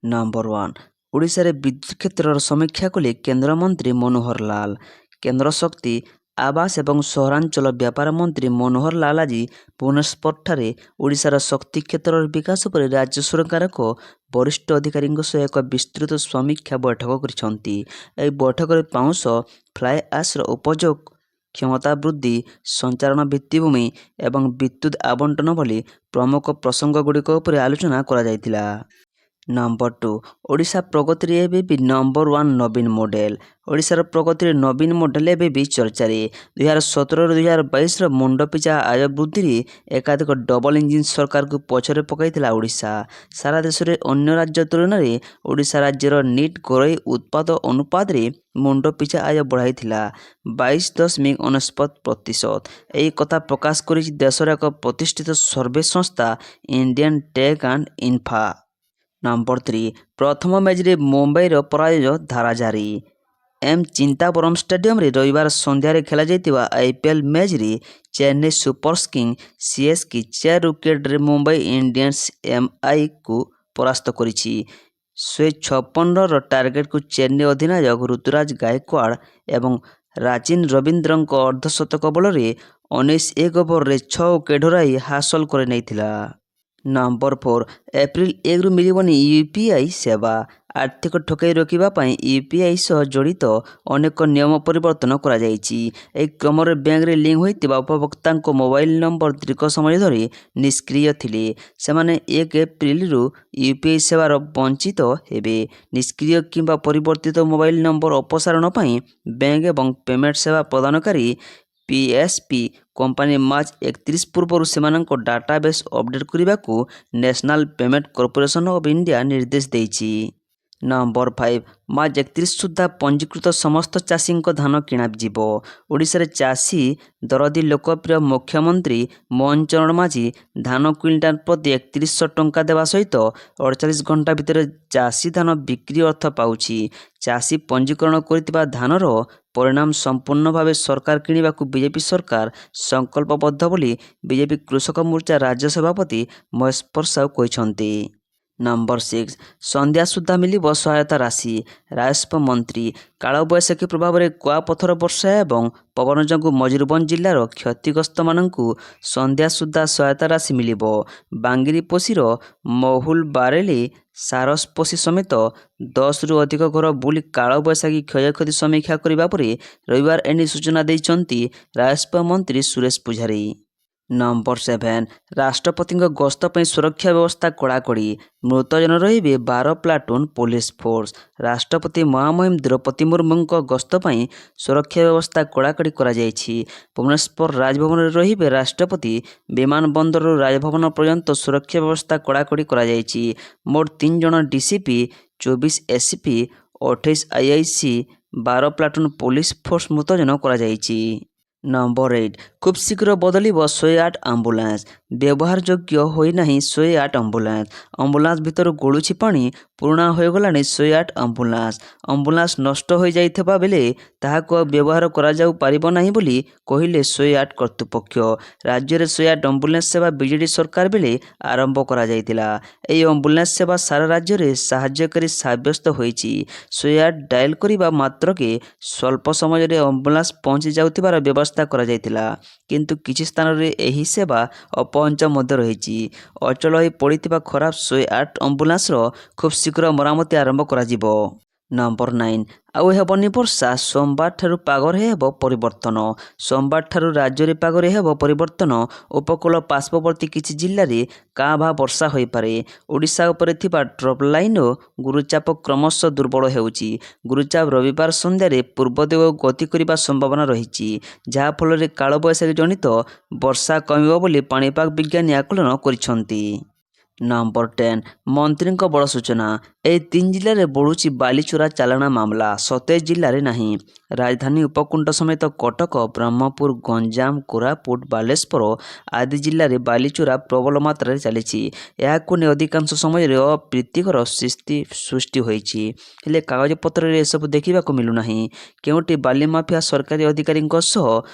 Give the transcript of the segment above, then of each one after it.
Number 1 ଓଡ଼ିଶାରେ ବିଦ୍ୟୁତ୍ କ୍ଷେତ୍ରର ସମୀକ୍ଷା କଲେ କେନ୍ଦ୍ରମନ୍ତ୍ରୀ ମନୋହର ଲାଲ। କେନ୍ଦ୍ର ଶକ୍ତି, ଆବାସ ଏବଂ ସହରାଞ୍ଚଳ ବ୍ୟାପାର ମନ୍ତ୍ରୀ ମନୋହର ଲାଲ ଆଜି ଭୁବନେଶ୍ୱରଠାରେ ଓଡ଼ିଶାର ଶକ୍ତି କ୍ଷେତ୍ରର ବିକାଶ ଉପରେ ରାଜ୍ୟ ସରକାରଙ୍କ ବରିଷ୍ଠ ଅଧିକାରୀଙ୍କ ସହ ଏକ ବିସ୍ତୃତ ସମୀକ୍ଷା ବୈଠକ କରିଛନ୍ତି। ଏହି ବୈଠକରେ ପାଉଁଶ ଫ୍ଲାଏ ଆଶ୍ର ଉପଯୋଗ କ୍ଷମତା ବୃଦ୍ଧି, ସଞ୍ଚାରଣ ଭିତ୍ତିଭୂମି ଏବଂ ବିଦ୍ୟୁତ୍ ଆବଣ୍ଟନ ଭଳି ପ୍ରମୁଖ ପ୍ରସଙ୍ଗଗୁଡ଼ିକ ଉପରେ ଆଲୋଚନା କରାଯାଇଥିଲା। ନମ୍ବର 2 ଓଡ଼ିଶା ପ୍ରଗତିରେ ଏବେ ବି ନମ୍ବର 1 ନବୀନ ମଡେଲ। ଓଡ଼ିଶାର ପ୍ରଗତିରେ ନବୀନ ମଡେଲ ଏବେ ବି ଚର୍ଚ୍ଚାରେ। 2017ରୁ 2022ର ମୁଣ୍ଡପିଛା ଆୟ ବୃଦ୍ଧିରେ ଏକାଧିକ ଡବଲ ଇଞ୍ଜିନ ସରକାରକୁ ପଛରେ ପକାଇଥିଲା ଓଡ଼ିଶା। ସାରା ଦେଶରେ ଅନ୍ୟ ରାଜ୍ୟ ତୁଳନାରେ ଓଡ଼ିଶା ରାଜ୍ୟର ନିଟ୍ ଘରୋଇ ଉତ୍ପାଦ ଅନୁପାତରେ ମୁଣ୍ଡପିଛା ଆୟ ବଢ଼ାଇଥିଲା 22.99%। ଏହି କଥା ପ୍ରକାଶ କରିଛି ଦେଶର ଏକ ପ୍ରତିଷ୍ଠିତ ସର୍ଭେ ସଂସ୍ଥା ଇଣ୍ଡିଆନ ଟେକ୍ ଆଣ୍ଡ ଇନଫା। ନମ୍ବର 3 ପ୍ରଥମ ମ୍ୟାଚରେ ମୁମ୍ବାଇର ପରାଜୟ ଧାରା ଜାରି। ଏମ୍ ଚିଦାମ୍ବରମ ଷ୍ଟାଡିୟମରେ ରବିବାର ସନ୍ଧ୍ୟାରେ ଖେଳାଯାଇଥିବା ଆଇପିଏଲ୍ ମ୍ୟାଚରେ ଚେନ୍ନାଇ ସୁପର କିଙ୍ଗ୍ସ ସିଏସ୍କେ 4 ୱିକେଟରେ ମୁମ୍ବାଇ ଇଣ୍ଡିଆନ୍ସ ଏମ୍ଆଇକୁ ପରାସ୍ତ କରିଛି। 156 ରନର ଟାର୍ଗେଟକୁ ଚେନ୍ନାଇ ଅଧିନାୟକ ଋତୁରାଜ ଗାଏକୱାଡ଼ ଏବଂ ରାଚିନ ରବୀନ୍ଦ୍ରଙ୍କ ଅର୍ଦ୍ଧଶତକ ବଳରେ 19 ଓଭରରେ 6 ୱିକେଟ୍ ହରାଇ ହାସଲ କରିନେଇଥିଲା। ନମ୍ବର 4 ଏପ୍ରିଲ 1ରୁ ମିଳିବନି ୟୁପିଆଇ ସେବା। ଆର୍ଥିକ ଠକେଇ ରୋକିବା ପାଇଁ ୟୁପିଆଇ ସହ ଜଡ଼ିତ ଅନେକ ନିୟମ ପରିବର୍ତ୍ତନ କରାଯାଇଛି। ଏହି କ୍ରମରେ ବ୍ୟାଙ୍କରେ ଲିଙ୍କ ହୋଇଥିବା ଉପଭୋକ୍ତାଙ୍କ ମୋବାଇଲ ନମ୍ବର ଦୀର୍ଘ ସମୟ ଧରି ନିଷ୍କ୍ରିୟ ଥିଲେ। ସେମାନେ 1 ଏପ୍ରିଲରୁ ୟୁପିଆଇ ସେବାର ବଞ୍ଚିତ ହେବେ। ନିଷ୍କ୍ରିୟ କିମ୍ବା ପରିବର୍ତ୍ତିତ ମୋବାଇଲ ନମ୍ବର ଅପସାରଣ ପାଇଁ ବ୍ୟାଙ୍କ ଏବଂ ପେମେଣ୍ଟ ସେବା ପ୍ରଦାନକାରୀ ପିଏସ୍ପି କମ୍ପାନୀ ମାର୍ଚ୍ଚ 31 ପୂର୍ବରୁ ସେମାନଙ୍କ ଡାଟାବେସ୍ ଅପଡେଟ୍ କରିବାକୁ national payment corporation of India ନିର୍ଦ୍ଦେଶ ଦେଇଛି। ନମ୍ବର 5 ମାର୍ଚ୍ଚ 31 ସୁଦ୍ଧା ପଞ୍ଜୀକୃତ ସମସ୍ତ ଚାଷୀଙ୍କ ଧାନ କିଣାଯିବ। ଓଡ଼ିଶାରେ ଚାଷୀ ଦରଦି ଲୋକପ୍ରିୟ ମୁଖ୍ୟମନ୍ତ୍ରୀ ମୋହନ ଚରଣ ମାଝୀ ଧାନ କ୍ୱିଣ୍ଟାଲ ପ୍ରତି 3100 ଟଙ୍କା ଦେବା ସହିତ 48 ଘଣ୍ଟା ଭିତରେ ଚାଷୀ ଧାନ ବିକ୍ରି ଅର୍ଥ ପାଉଛି। ଚାଷୀ ପଞ୍ଜୀକରଣ କରିଥିବା ଧାନର ପରିମାଣ ସମ୍ପୂର୍ଣ୍ଣ ଭାବେ ସରକାର କିଣିବାକୁ ବିଜେପି ସରକାର ସଂକଳ୍ପବଦ୍ଧ ବୋଲି ବିଜେପି କୃଷକ ମୋର୍ଚ୍ଚା ରାଜ୍ୟ ସଭାପତି ମହେଶ ପରସାଉ କହିଛନ୍ତି। ନମ୍ବର 6 ସନ୍ଧ୍ୟା ସୁଦ୍ଧା ମିଳିବ ସହାୟତା ରାଶି। ରାଜସ୍ୱ ମନ୍ତ୍ରୀ କାଳବୈଶାଖୀ ପ୍ରଭାବରେ କୁଆପଥର ବର୍ଷା ଏବଂ ପବନ ଯୋଗୁଁ ମୟୂରଭଞ୍ଜ ଜିଲ୍ଲାର କ୍ଷତିଗ୍ରସ୍ତମାନଙ୍କୁ ସନ୍ଧ୍ୟା ସୁଦ୍ଧା ସହାୟତା ରାଶି ମିଳିବ। ବାଙ୍ଗିରିପୋଷିର ମହୁଲ ବାରେଲି ସାରସପୋଷି ସମେତ 10ରୁ ଅଧିକ ଘର ବୁଲି କାଳବୈଶାଖୀ କ୍ଷୟକ୍ଷତି ସମୀକ୍ଷା କରିବା ପରେ ରବିବାର ଏନେଇ ସୂଚନା ଦେଇଛନ୍ତି ରାଜସ୍ୱ ମନ୍ତ୍ରୀ ସୁରେଶ ପୂଝାରୀ। ନମ୍ବର 7 ରାଷ୍ଟ୍ରପତିଙ୍କ ଗସ୍ତ ପାଇଁ ସୁରକ୍ଷା ବ୍ୟବସ୍ଥା କଡ଼ାକଡ଼ି। ମୁତୟନ ରହିବେ 12 ପ୍ଲାଟୁନ ପୋଲିସ ଫୋର୍ସ। ରାଷ୍ଟ୍ରପତି ମହାମହିମ ଦ୍ରୌପଦୀ ମୁର୍ମୁଙ୍କ ଗସ୍ତ ପାଇଁ ସୁରକ୍ଷା ବ୍ୟବସ୍ଥା କଡ଼ାକଡ଼ି କରାଯାଇଛି। ଭୁବନେଶ୍ୱର ରାଜଭବନରେ ରହିବେ ରାଷ୍ଟ୍ରପତି। ବିମାନବନ୍ଦରରୁ ରାଜଭବନ ପର୍ଯ୍ୟନ୍ତ ସୁରକ୍ଷା ବ୍ୟବସ୍ଥା କଡ଼ାକଡ଼ି କରାଯାଇଛି। ମୋଟ 3 ଜଣ DCP, 24 ACP, 28 IIC, 12 platoon police force ମୁତୟନ କରାଯାଇଛି। ନମ୍ବର 8 ଖୁବ୍ ଶୀଘ୍ର ବଦଳିବ 108 ଆମ୍ବୁଲାନ୍ସ। ବ୍ୟବହାରଯୋଗ୍ୟ ହୋଇନାହିଁ 108 ଆମ୍ବୁଲାନ୍ସ। ଆମ୍ବୁଲାନ୍ସ ଭିତରୁ ଗଳୁଛି ପାଣି। ପୁରୁଣା ହୋଇଗଲାଣି 108 ଆମ୍ବୁଲାନ୍ସ। ଆମ୍ବୁଲାନ୍ସ ନଷ୍ଟ ହୋଇଯାଇଥିବା ବେଳେ ତାହାକୁ ଆଉ ବ୍ୟବହାର କରାଯାଉ ପାରିବ ନାହିଁ ବୋଲି କହିଲେ 108 କର୍ତ୍ତୃପକ୍ଷ। ରାଜ୍ୟରେ 108 ଆମ୍ବୁଲାନ୍ସ ସେବା ବିଜେଡି ସରକାର ବେଳେ ଆରମ୍ଭ କରାଯାଇଥିଲା। ଏହି ଆମ୍ବୁଲାନ୍ସ ସେବା ସାରା ରାଜ୍ୟରେ ସାହାଯ୍ୟକାରୀ ସାବ୍ୟସ୍ତ ହୋଇଛି। 108 ଡାଏଲ କରିବା ମାତ୍ରକେ ସ୍ୱଳ୍ପ ସମୟରେ ଆମ୍ବୁଲାନ୍ସ ପହଞ୍ଚି ଯାଉଥିବାର ବ୍ୟବସ୍ଥା କରାଯାଇଥିଲା। କିନ୍ତୁ କିଛି ସ୍ଥାନରେ ଏହି ସେବା ଅପହଞ୍ଚ ମଧ୍ୟ ରହିଛି। ଅଚଳ ହୋଇ ପଡ଼ିଥିବା ଖରାପ 108 ଆମ୍ବୁଲାନ୍ସର ଖୁବ୍ ଶୀଘ୍ର ମରାମତି ଆରମ୍ଭ କରାଯିବ। ନମ୍ବର 9 ଆଉ ହେବନି ବର୍ଷା। ସୋମବାରଠାରୁ ପାଗରେ ହେବ ପରିବର୍ତ୍ତନ। ସୋମବାରଠାରୁ ରାଜ୍ୟରେ ପାଗରେ ହେବ ପରିବର୍ତ୍ତନ। ଉପକୂଳ ପାର୍ଶ୍ୱବର୍ତ୍ତୀ କିଛି ଜିଲ୍ଲାରେ କାଁ ଭାଁ ବର୍ଷା ହୋଇପାରେ। ଓଡ଼ିଶା ଉପରେ ଥିବା ଟ୍ରଫ୍ ଲାଇନ ଓ ଗୁରୁଚାପ କ୍ରମଶଃ ଦୁର୍ବଳ ହେଉଛି। ଗୁରୁଚାପ ରବିବାର ସନ୍ଧ୍ୟାରେ ପୂର୍ବ ଦିଗକୁ ଗତି କରିବା ସମ୍ଭାବନା ରହିଛି, ଯାହାଫଳରେ କାଳବୈଶାଖୀ ଜନିତ ବର୍ଷା କମିବ ବୋଲି ପାଣିପାଗ ବିଜ୍ଞାନୀ ଆକଳନ କରିଛନ୍ତି। ନମ୍ବର 10 ମନ୍ତ୍ରୀଙ୍କ ବଡ଼ ସୂଚନା। ଏହି 3 ଜିଲ୍ଲାରେ ବଢ଼ୁଛି ବାଲିଚୋରା ଚାଲାଣ ମାମଲା, 27 ଜିଲ୍ଲାରେ ନାହିଁ। ରାଜଧାନୀ ଉପକୂଳ ସମେତ କଟକ, ବ୍ରହ୍ମପୁର, ଗଞ୍ଜାମ, କୋରାପୁଟ, ବାଲେଶ୍ୱର ଆଦି ଜିଲ୍ଲାରେ ବାଲିଚୋରା ପ୍ରବଳ ମାତ୍ରାରେ ଚାଲିଛି। ଏହାକୁ ନେଇ ଅଧିକାଂଶ ସମୟରେ ଅପ୍ରୀତିକର ସ୍ଥିତି ସୃଷ୍ଟି ହୋଇଛି। ହେଲେ କାଗଜପତ୍ରରେ ଏସବୁ ଦେଖିବାକୁ ମିଳୁନାହିଁ। କେଉଁଠି ବାଲି ମାଫିଆ ସରକାରୀ ଅଧିକାରୀଙ୍କ ସହ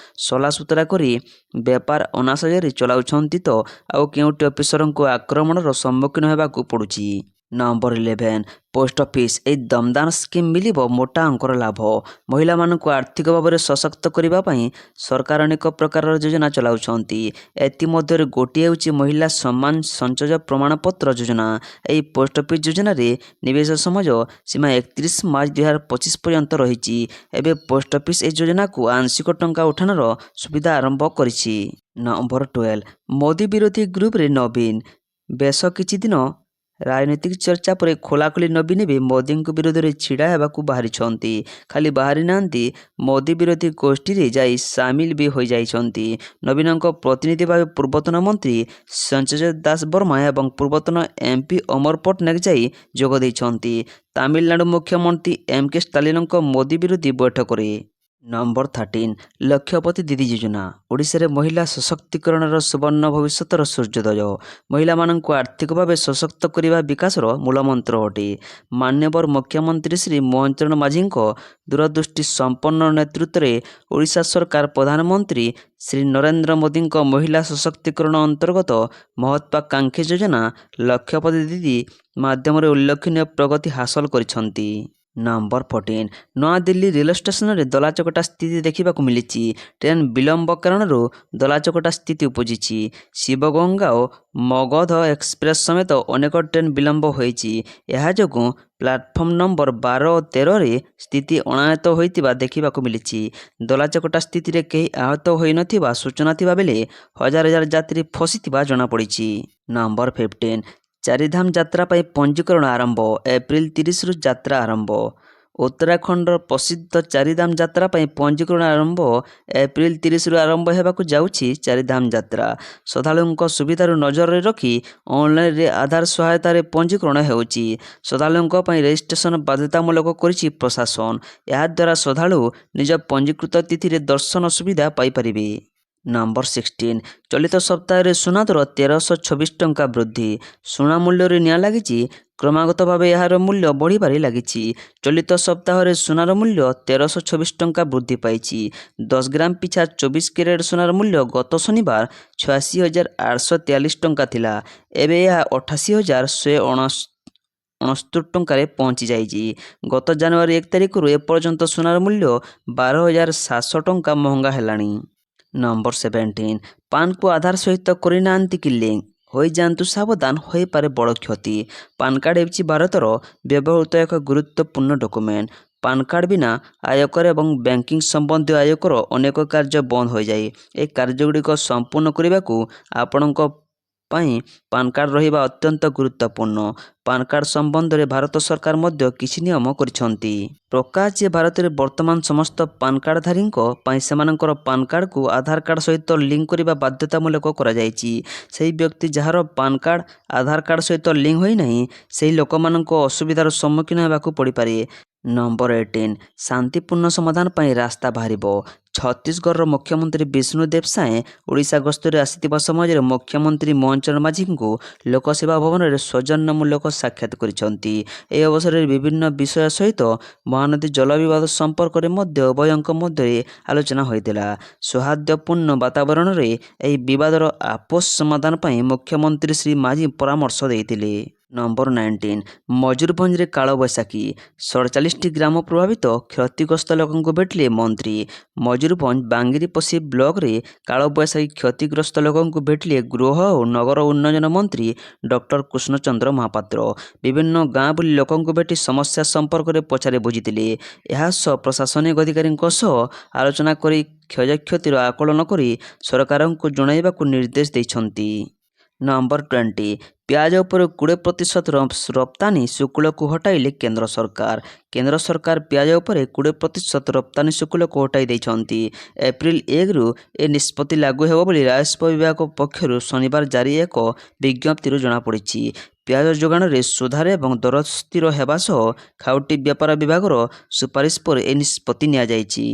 ସଲାସୁତରା କରି ବେପାର ଅନାସଜରେ ଚଳାଉଛନ୍ତି ତ ଆଉ କେଉଁଠି ଅଫିସରଙ୍କୁ ଆକ୍ରମଣର ସମ୍ମୁଖୀନ ହେବାକୁ ପଡ଼ୁଛି। ନମ୍ବର 11 ପୋଷ୍ଟ ଅଫିସ୍ ଏହି ଦମଦାର ସ୍କିମ୍ ମିଳିବ ମୋଟା ଅଙ୍କର ଲାଭ। ମହିଳାମାନଙ୍କୁ ଆର୍ଥିକ ଭାବରେ ସଶକ୍ତ କରିବା ପାଇଁ ସରକାର ଅନେକ ପ୍ରକାରର ଯୋଜନା ଚଲାଉଛନ୍ତି। ଏଥିମଧ୍ୟରୁ ଗୋଟିଏ ହେଉଛି ମହିଳା ସମ୍ମାନ ସଞ୍ଚୟ ପ୍ରମାଣପତ୍ର ଯୋଜନା। ଏହି ପୋଷ୍ଟ ଅଫିସ୍ ଯୋଜନାରେ ନିବେଶ ସମୟ ସୀମା 31 ମାର୍ଚ୍ଚ 2025 ପର୍ଯ୍ୟନ୍ତ ରହିଛି। ଏବେ ପୋଷ୍ଟ ଅଫିସ୍ ଏହି ଯୋଜନାକୁ ଆଂଶିକ ଟଙ୍କା ଉଠାଣର ସୁବିଧା ଆରମ୍ଭ କରିଛି। ନମ୍ବର 12 ମୋଦି ବିରୋଧୀ ଗ୍ରୁପରେ ନବୀନ। ବେଶ କିଛି ଦିନ ରାଜନୈତିକ ଚର୍ଚ୍ଚା ପରେ ଖୋଲାଖୋଲି ନବୀନ ଏବେ ମୋଦିଙ୍କ ବିରୋଧରେ ଛିଡ଼ା ହେବାକୁ ବାହାରିଛନ୍ତି। ଖାଲି ବାହାରି ନାହାନ୍ତି, ମୋଦି ବିରୋଧୀ ଗୋଷ୍ଠୀରେ ଯାଇ ସାମିଲ ବି ହୋଇଯାଇଛନ୍ତି। ନବୀନଙ୍କ ପ୍ରତିନିଧି ଭାବେ ପୂର୍ବତନ ମନ୍ତ୍ରୀ ସଞ୍ଜୟ ଦାସ ବର୍ମା ଏବଂ ପୂର୍ବତନ MP ଅମର ପଟ୍ଟନାୟକ ଯାଇ ଯୋଗ ଦେଇଛନ୍ତି ତାମିଲନାଡୁ ମୁଖ୍ୟମନ୍ତ୍ରୀ MK ଷ୍ଟାଲିନଙ୍କ ମୋଦି ବିରୋଧୀ ବୈଠକରେ। ନମ୍ବର 13 ଲକ୍ଷପତି ଦିଦି ଯୋଜନା। ଓଡ଼ିଶାରେ ମହିଳା ସଶକ୍ତିକରଣର ସୁବର୍ଣ୍ଣ ଭବିଷ୍ୟତର ସୂର୍ଯ୍ୟୋଦୟ। ମହିଳାମାନଙ୍କୁ ଆର୍ଥିକ ଭାବେ ସଶକ୍ତ କରିବା ବିକାଶର ମୂଳମନ୍ତ୍ର ଅଟେ। ମାନ୍ୟବର ମୁଖ୍ୟମନ୍ତ୍ରୀ ଶ୍ରୀ ମୋହନ ଚରଣ ମାଝୀଙ୍କ ଦୂରଦୃଷ୍ଟି ସମ୍ପନ୍ନ ନେତୃତ୍ୱରେ ଓଡ଼ିଶା ସରକାର ପ୍ରଧାନମନ୍ତ୍ରୀ ଶ୍ରୀ ନରେନ୍ଦ୍ର ମୋଦିଙ୍କ ମହିଳା ସଶକ୍ତିକରଣ ଅନ୍ତର୍ଗତ ମହତ୍ୱାକାଂକ୍ଷୀ ଯୋଜନା ଲକ୍ଷପତି ଦିଦି ମାଧ୍ୟମରେ ଉଲ୍ଲେଖନୀୟ ପ୍ରଗତି ହାସଲ କରିଛନ୍ତି। ନମ୍ବର 14 ନୂଆଦିଲ୍ଲୀ ରେଳ ଷ୍ଟେସନରେ ଦଲାଚକଟା ସ୍ଥିତି ଦେଖିବାକୁ ମିଳିଛି। ଟ୍ରେନ୍ ବିଳମ୍ବ କାରଣରୁ ଦଲାଚକଟା ସ୍ଥିତି ଉପୁଜିଛି। ଶିବଗଙ୍ଗା ଓ ମଗଧ ଏକ୍ସପ୍ରେସ୍ ସମେତ ଅନେକ ଟ୍ରେନ୍ ବିଳମ୍ବ ହୋଇଛି। ଏହା ଯୋଗୁଁ ପ୍ଲାଟଫର୍ମ ନମ୍ବର 12 ଓ 13ରେ ସ୍ଥିତି ଅଣାୟତ୍ତ ହୋଇଥିବା ଦେଖିବାକୁ ମିଳିଛି। ଦଲାଚକଟା ସ୍ଥିତିରେ କେହି ଆହତ ହୋଇନଥିବା ସୂଚନା ଥିବା ବେଳେ ହଜାର ହଜାର ଯାତ୍ରୀ ଫସିଥିବା ଜଣାପଡ଼ିଛି। ନମ୍ବର 15 ଚାରିଧାମ ଯାତ୍ରା ପାଇଁ ପଞ୍ଜୀକରଣ ଆରମ୍ଭ। ଏପ୍ରିଲ 30ରୁ ଯାତ୍ରା ଆରମ୍ଭ। ଉତ୍ତରାଖଣ୍ଡର ପ୍ରସିଦ୍ଧ ଚାରିଧାମ ଯାତ୍ରା ପାଇଁ ପଞ୍ଜୀକରଣ ଆରମ୍ଭ। ଏପ୍ରିଲ 30ରୁ ଆରମ୍ଭ ହେବାକୁ ଯାଉଛି ଚାରିଧାମ ଯାତ୍ରା। ଶ୍ରଦ୍ଧାଳୁଙ୍କ ସୁବିଧାକୁ ନଜରରେ ରଖି ଅନଲାଇନରେ ଆଧାର ସହାୟତାରେ ପଞ୍ଜୀକରଣ ହେଉଛି। ଶ୍ରଦ୍ଧାଳୁଙ୍କ ପାଇଁ ରେଜିଷ୍ଟ୍ରେସନ ବାଧ୍ୟତାମୂଳକ କରିଛି ପ୍ରଶାସନ। ଏହାଦ୍ୱାରା ଶ୍ରଦ୍ଧାଳୁ ନିଜ ପଞ୍ଜୀକୃତ ତିଥିରେ ଦର୍ଶନ ସୁବିଧା ପାଇପାରିବେ। ନମ୍ବର 16 ଚଳିତ ସପ୍ତାହରେ ସୁନା ଦର 1326 ଟଙ୍କା ବୃଦ୍ଧି। ସୁନା ମୂଲ୍ୟରେ ନିଆଁ ଲାଗିଛି। କ୍ରମାଗତ ଭାବେ ଏହାର ମୂଲ୍ୟ ବଢ଼ିବାରେ ଲାଗିଛି। ଚଳିତ ସପ୍ତାହରେ ସୁନାର ମୂଲ୍ୟ 1326 ଟଙ୍କା ବୃଦ୍ଧି ପାଇଛି। 10 ଗ୍ରାମ ପିଛା 24 କ୍ୟାରେଟ ସୁନାର ମୂଲ୍ୟ ଗତ ଶନିବାର 86,843 ଟଙ୍କା ଥିଲା। ଏବେ ଏହା 88,169 ଟଙ୍କାରେ ପହଞ୍ଚି ଯାଇଛି। ଗତ ଜାନୁଆରୀ 1 ତାରିଖରୁ ଏପର୍ଯ୍ୟନ୍ତ ସୁନାର ମୂଲ୍ୟ 12,700 ଟଙ୍କା ମହଙ୍ଗା ହେଲାଣି। ନମ୍ବର 17 ପାନକୁ ଆଧାର ସହିତ କରିନାହାନ୍ତି କି ଲିଙ୍କ? ହୋଇଯାଆନ୍ତୁ ସାବଧାନ, ହୋଇପାରେ ବଡ଼ କ୍ଷତି। ପାନ କାର୍ଡ଼ ହେଉଛି ଭାରତର ବ୍ୟବହୃତ ଏକ ଗୁରୁତ୍ୱପୂର୍ଣ୍ଣ ଡକୁମେଣ୍ଟ। ପାନ କାର୍ଡ଼ ବିନା ଆୟକର ଏବଂ ବ୍ୟାଙ୍କିଂ ସମ୍ବନ୍ଧୀୟ ଆୟକର ଅନେକ କାର୍ଯ୍ୟ ବନ୍ଦ ହୋଇଯାଏ। ଏହି କାର୍ଯ୍ୟଗୁଡ଼ିକ ସମ୍ପୂର୍ଣ୍ଣ କରିବାକୁ ଆପଣଙ୍କ ପାଇଁ ପାନ କାର୍ଡ଼ ରହିବା ଅତ୍ୟନ୍ତ ଗୁରୁତ୍ୱପୂର୍ଣ୍ଣ। ପାନ କାର୍ଡ଼ ସମ୍ବନ୍ଧରେ ଭାରତ ସରକାର ମଧ୍ୟ କିଛି ନିୟମ କରିଛନ୍ତି। ପ୍ରକାଶ ଯେ ଭାରତରେ ବର୍ତ୍ତମାନ ସମସ୍ତ ପାନ କାର୍ଡ଼ଧାରୀଙ୍କ ପାଇଁ ସେମାନଙ୍କର ପାନ କାର୍ଡ଼କୁ ଆଧାର କାର୍ଡ଼ ସହିତ ଲିଙ୍କ କରିବା ବାଧ୍ୟତାମୂଳକ କରାଯାଇଛି। ସେହି ବ୍ୟକ୍ତି ଯାହାର ପାନ କାର୍ଡ଼ ଆଧାର କାର୍ଡ଼ ସହିତ ଲିଙ୍କ ହୋଇନାହିଁ, ସେହି ଲୋକମାନଙ୍କୁ ଅସୁବିଧାର ସମ୍ମୁଖୀନ ହେବାକୁ ପଡ଼ିପାରେ। ନମ୍ବର 18 ଶାନ୍ତିପୂର୍ଣ୍ଣ ସମାଧାନ ପାଇଁ ରାସ୍ତା ବାହାରିବ। ଛତିଶଗଡ଼ର ମୁଖ୍ୟମନ୍ତ୍ରୀ ବିଷ୍ଣୁଦେବ ସାଏ ଓଡ଼ିଶା ଗସ୍ତରେ ଆସିଥିବା ସମୟରେ ମୁଖ୍ୟମନ୍ତ୍ରୀ ମୋହନ ଚରଣ ମାଝୀଙ୍କୁ ଲୋକସେବା ଭବନରେ ସୌଜନ୍ୟମୂଳକ ସାକ୍ଷାତ କରିଛନ୍ତି। ଏହି ଅବସରରେ ବିଭିନ୍ନ ବିଷୟ ସହିତ ମହାନଦୀ ଜଳ ବିବାଦ ସମ୍ପର୍କରେ ମଧ୍ୟ ଉଭୟଙ୍କ ମଧ୍ୟରେ ଆଲୋଚନା ହୋଇଥିଲା। ସୌହାର୍ଦ୍ଦ୍ୟପୂର୍ଣ୍ଣ ବାତାବରଣରେ ଏହି ବିବାଦର ଆପୋଷ ସମାଧାନ ପାଇଁ ମୁଖ୍ୟମନ୍ତ୍ରୀ ଶ୍ରୀ ମାଝୀ ପରାମର୍ଶ ଦେଇଥିଲେ। ନମ୍ବର 19 ମୟୂରଭଞ୍ଜରେ କାଳବୈଶାଖୀ। 47ଟି ଗ୍ରାମ ପ୍ରଭାବିତ କ୍ଷତିଗ୍ରସ୍ତ ଲୋକଙ୍କୁ ଭେଟିଲେ ମନ୍ତ୍ରୀ। ମୟୂରଭଞ୍ଜ ବାଙ୍ଗିରିପୋଷି ବ୍ଲକରେ କାଳବୈଶାଖୀ କ୍ଷତିଗ୍ରସ୍ତ ଲୋକଙ୍କୁ ଭେଟିଲେ ଗୃହ ଓ ନଗର ଉନ୍ନୟନ ମନ୍ତ୍ରୀ ଡକ୍ଟର କୃଷ୍ଣଚନ୍ଦ୍ର ମହାପାତ୍ର। ବିଭିନ୍ନ ଗାଁ ବୁଲି ଲୋକଙ୍କୁ ଭେଟି ସମସ୍ୟା ସମ୍ପର୍କରେ ପଚାରି ବୁଝିଥିଲେ। ଏହାସହ ପ୍ରଶାସନିକ ଅଧିକାରୀଙ୍କ ସହ ଆଲୋଚନା କରି କ୍ଷୟକ୍ଷତିର ଆକଳନ କରି ସରକାରଙ୍କୁ ଜଣାଇବାକୁ ନିର୍ଦ୍ଦେଶ ଦେଇଛନ୍ତି। ନମ୍ବର 20 ପିଆଜ ଉପରେ 20% ରପ୍ତାନି ଶୁଳ୍କକୁ ହଟାଇଲେ କେନ୍ଦ୍ର ସରକାର। କେନ୍ଦ୍ର ସରକାର ପିଆଜ ଉପରେ 20% ରପ୍ତାନି ଶୁଳ୍କକୁ ହଟାଇ ଦେଇଛନ୍ତି। ଏପ୍ରିଲ 1ରୁ ଏ ନିଷ୍ପତ୍ତି ଲାଗୁ ହେବ ବୋଲି ରାଜସ୍ୱ ବିଭାଗ ପକ୍ଷରୁ ଶନିବାର ଜାରି ଏକ ବିଜ୍ଞପ୍ତିରୁ ଜଣାପଡ଼ିଛି। ପିଆଜ ଯୋଗାଣରେ ସୁଧାର ଏବଂ ଦର ସ୍ଥିର ହେବା ସହ ଖାଉଟି ବ୍ୟାପାର ବିଭାଗର ସୁପାରିଶ ପରେ ଏ ନିଷ୍ପତ୍ତି ନିଆଯାଇଛି।